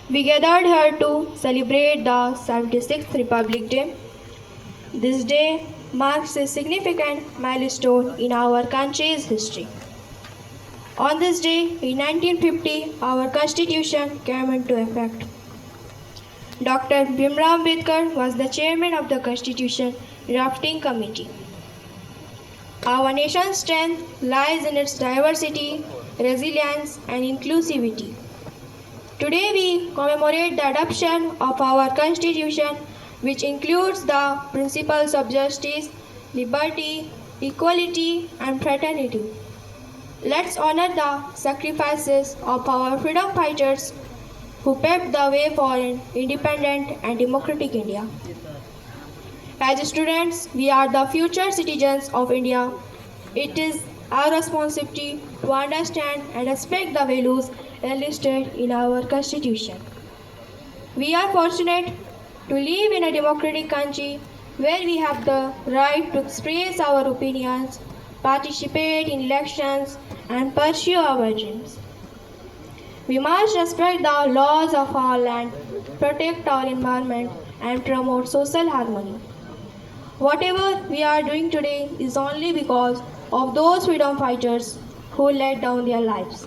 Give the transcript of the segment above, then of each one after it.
We gathered here to celebrate the 76th Republic Day. This day marks a significant milestone in our country's history. On this day, in 1950, our Constitution came into effect. Dr. Bhimrao Ambedkar was the chairman of the Constitution Drafting Committee. Our nation's strength lies in its diversity, resilience, and inclusivity. Today we commemorate the adoption of our Constitution, which includes the principles of justice, liberty, equality, and fraternity. Let's honor the sacrifices of our freedom fighters who paved the way for an independent and democratic India. As students, we are the future citizens of India. It is our responsibility to understand and respect the values enlisted in our Constitution. We are fortunate to live in a democratic country where we have the right to express our opinions, participate in elections, and pursue our dreams. We must respect the laws of our land, protect our environment, and promote social harmony. Whatever we are doing today is only because of those freedom fighters who laid down their lives.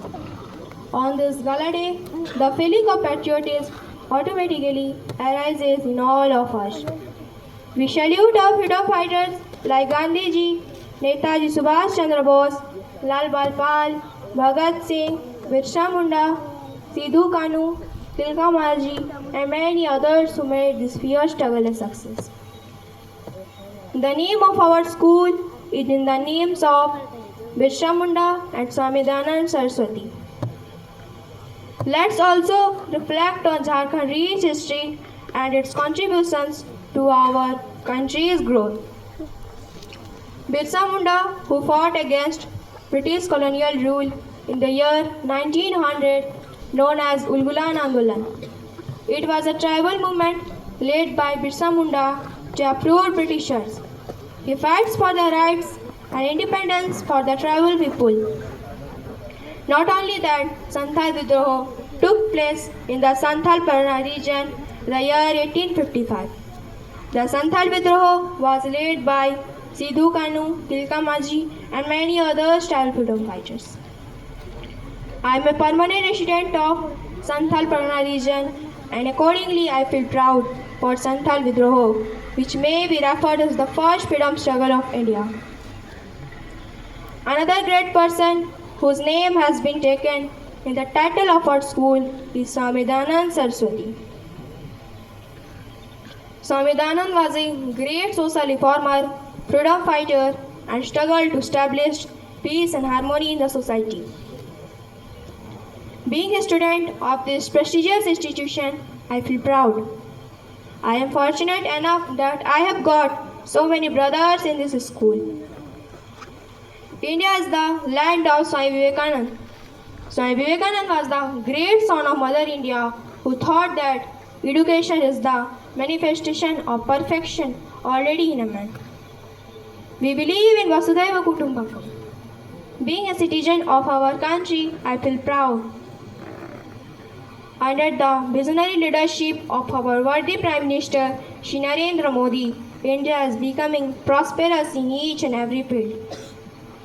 On this gala day, the feeling of patriotism automatically arises in all of us. We salute our freedom fighters like Gandhiji, Netaji Subhash Chandra Bose, Lal Balpal, Bhagat Singh, Birsa Munda, Sidhu Kanu, Tilka Marji, and many others who made this fierce struggle a success. The name of our school is in the names of Birsa Munda and Swami Dayanand Saraswati. Let's also reflect on Jharkhand's rich history and its contributions to our country's growth. Birsa Munda, who fought against British colonial rule in the year 1900, known as Ulgulan Andolan. It was a tribal movement led by Birsa Munda to uproot Britishers. He fights for the rights and independence for the tribal people. Not only that, Santhal Vidroho took place in the Santhal Parna region in the year 1855. The Santhal Vidroho was led by Sidhu Kanu, Tilka Marji, and many other tribal freedom fighters. I am a permanent resident of Santhal Parna region, and accordingly I feel proud for Santhal Vidroho, which may be referred as the first freedom struggle of India. Another great person whose name has been taken in the title of our school is Swami Dayanand Saraswati. Swami Dayanand was a great social reformer, freedom fighter, and struggled to establish peace and harmony in the society. Being a student of this prestigious institution, I feel proud. I am fortunate enough that I have got so many brothers in this school. India is the land of Swami Vivekananda. Swami Vivekananda was the great son of Mother India who thought that education is the manifestation of perfection already in a man. We believe in Vasudhaiva Kutumbakam. Being a citizen of our country, I feel proud. Under the visionary leadership of our worthy Prime Minister, Shri Narendra Modi, India is becoming prosperous in each and every field.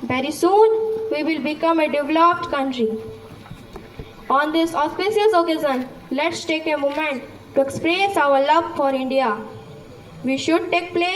Very soon, we will become a developed country. On this auspicious occasion, let's take a moment to express our love for India. We should take pledge